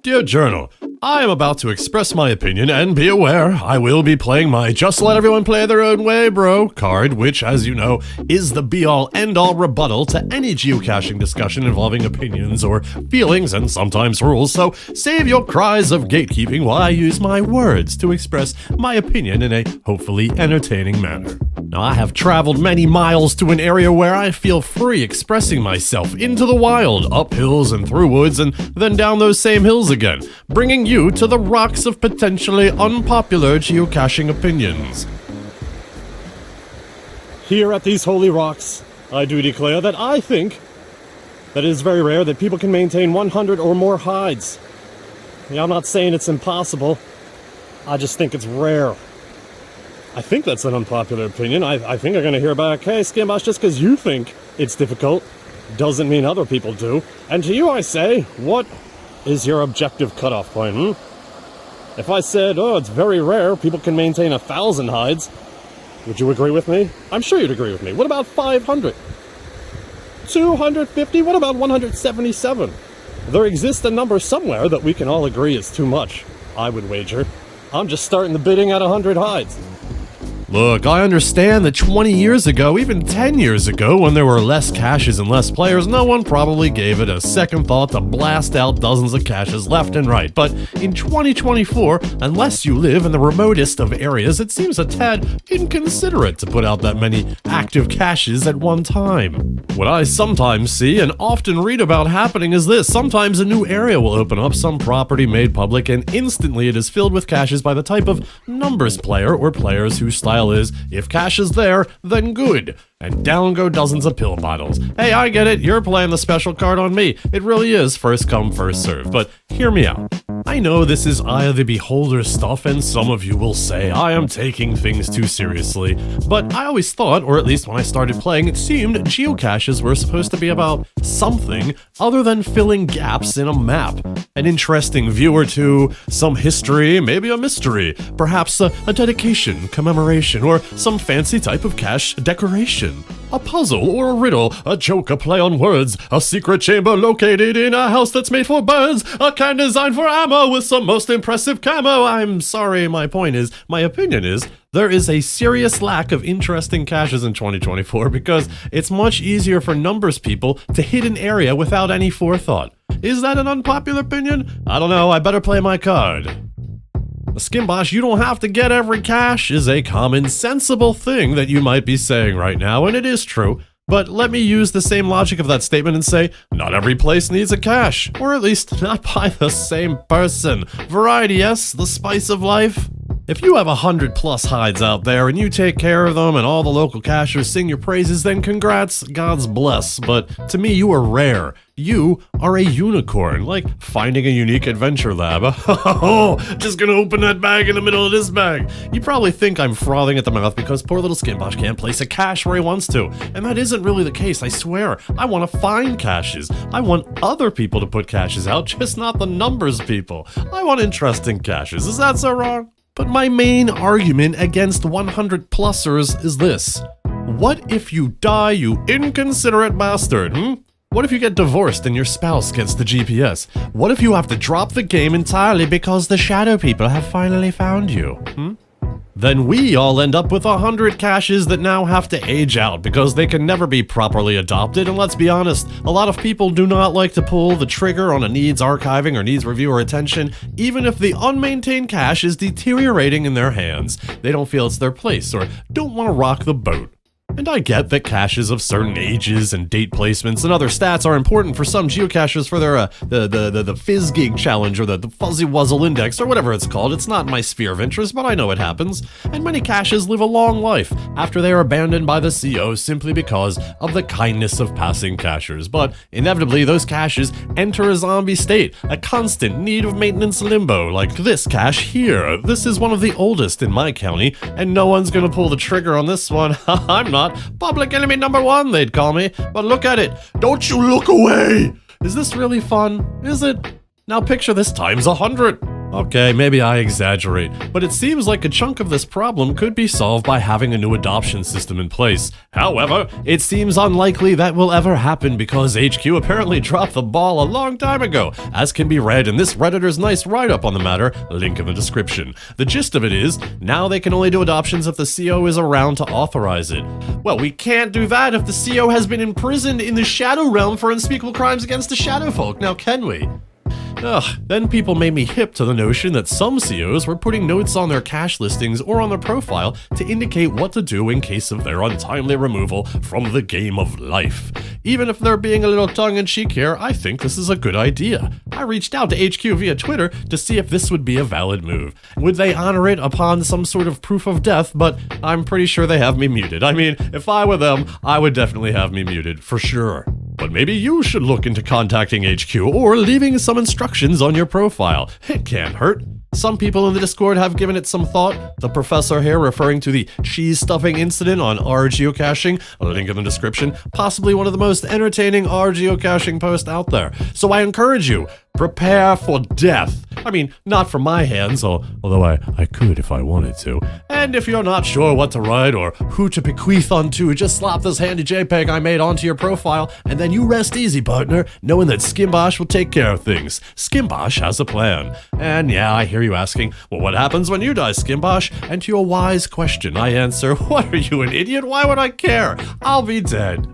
Dear Journal, I am about to express my opinion, and be aware, I will be playing my just let everyone play their own way, bro card, which, as you know, is the be-all, end-all rebuttal to any geocaching discussion involving opinions or feelings and sometimes rules, so save your cries of gatekeeping while I use my words to express my opinion in a hopefully entertaining manner. Now, I have traveled many miles to an area where I feel free expressing myself into the wild, up hills and through woods, and then down those same hills again, bringing you to the rocks of potentially unpopular geocaching opinions. Here at these holy rocks, I do declare that I think that it is very rare that people can maintain 100 or more hides. Yeah, I'm not saying it's impossible, I just think it's rare. I think that's an unpopular opinion. I think I'm gonna hear back, hey, Skimbosh, just because you think it's difficult doesn't mean other people do. And to you I say, what is your objective cutoff point, If I said, oh, it's very rare people can maintain 1,000 hides, would you agree with me? I'm sure you'd agree with me. What about 500? 250? What about 177? There exists a number somewhere that we can all agree is too much, I would wager. I'm just starting the bidding at 100 hides. Look, I understand that 20 years ago, even 10 years ago, when there were less caches and less players, no one probably gave it a second thought to blast out dozens of caches left and right. But in 2024, unless you live in the remotest of areas, it seems a tad inconsiderate to put out that many active caches at one time. What I sometimes see and often read about happening is this. Sometimes a new area will open up, some property made public, and instantly it is filled with caches by the type of numbers player or players whose style is, if cache is there, then good. And down go dozens of pill bottles. Hey, I get it, you're playing the special card on me. It really is first come, first serve. But hear me out. I know this is eye of the beholder stuff, and some of you will say I am taking things too seriously. But I always thought, or at least when I started playing, it seemed geocaches were supposed to be about something other than filling gaps in a map. An interesting view or two, some history, maybe a mystery, perhaps a dedication, commemoration, or some fancy type of cache decoration. A puzzle or a riddle, a joke, a play on words, a secret chamber located in a house that's made for birds, a can designed for ammo with some most impressive camo. I'm sorry, my opinion is, there is a serious lack of interesting caches in 2024 because it's much easier for numbers people to hit an area without any forethought. Is that an unpopular opinion? I don't know, I better play my card. Skimbosh, you don't have to get every cache is a common, sensible thing that you might be saying right now, and it is true. But let me use the same logic of that statement and say, not every place needs a cache, or at least not by the same person. Variety, yes, the spice of life. If you have 100 plus hides out there and you take care of them and all the local cachers sing your praises, then congrats, God's bless. But to me, you are rare. You are a unicorn, like finding a unique adventure lab. Oh, just gonna open that bag in the middle of this bag. You probably think I'm frothing at the mouth because poor little Skimbosh can't place a cache where he wants to. And that isn't really the case, I swear. I want to find caches. I want other people to put caches out, just not the numbers people. I want interesting caches. Is that so wrong? But my main argument against 100 plussers is this. What if you die, you inconsiderate bastard, What if you get divorced and your spouse gets the GPS? What if you have to drop the game entirely because the shadow people have finally found you, Then we all end up with 100 caches that now have to age out because they can never be properly adopted, and let's be honest, a lot of people do not like to pull the trigger on a needs archiving or needs review or attention, even if the unmaintained cache is deteriorating in their hands. They don't feel it's their place or don't want to rock the boat. And I get that caches of certain ages and date placements and other stats are important for some geocachers for their the Fizz Gig Challenge or the Fuzzy Wuzzle Index or whatever it's called. It's not my sphere of interest, but I know it happens. And many caches live a long life after they are abandoned by the CO simply because of the kindness of passing cachers. But inevitably, those caches enter a zombie state, a constant need of maintenance limbo, like this cache here. This is one of the oldest in my county, and no one's gonna pull the trigger on this one. I'm not. Public enemy number one, they'd call me. But look at it. Don't you look away! Is this really fun? Is it? Now picture this times 100. Okay, maybe I exaggerate, but it seems like a chunk of this problem could be solved by having a new adoption system in place. However, it seems unlikely that will ever happen because HQ apparently dropped the ball a long time ago, as can be read in this Redditor's nice write-up on the matter, link in the description. The gist of it is, now they can only do adoptions if the CO is around to authorize it. Well, we can't do that if the CO has been imprisoned in the Shadow Realm for unspeakable crimes against the Shadowfolk, now can we? Then people made me hip to the notion that some COs were putting notes on their cache listings or on their profile to indicate what to do in case of their untimely removal from the game of life. Even if they're being a little tongue-in-cheek here, I think this is a good idea. I reached out to HQ via Twitter to see if this would be a valid move. Would they honor it upon some sort of proof of death, but I'm pretty sure they have me muted. I mean, if I were them, I would definitely have me muted, for sure. But maybe you should look into contacting HQ or leaving some instructions on your profile. It can't hurt. Some people in the Discord have given it some thought. The professor here referring to the cheese stuffing incident on R Geocaching, a link in the description, possibly one of the most entertaining R Geocaching posts out there. So I encourage you, prepare for death. I mean, not from my hands, although I could if I wanted to. And if you're not sure what to write or who to bequeath onto, just slap this handy JPEG I made onto your profile, and then you rest easy, partner, knowing that Skimbosh will take care of things. Skimbosh has a plan. And yeah, I hear you asking, well, what happens when you die, Skimbosh? And to your wise question, I answer, what are you, an idiot? Why would I care? I'll be dead.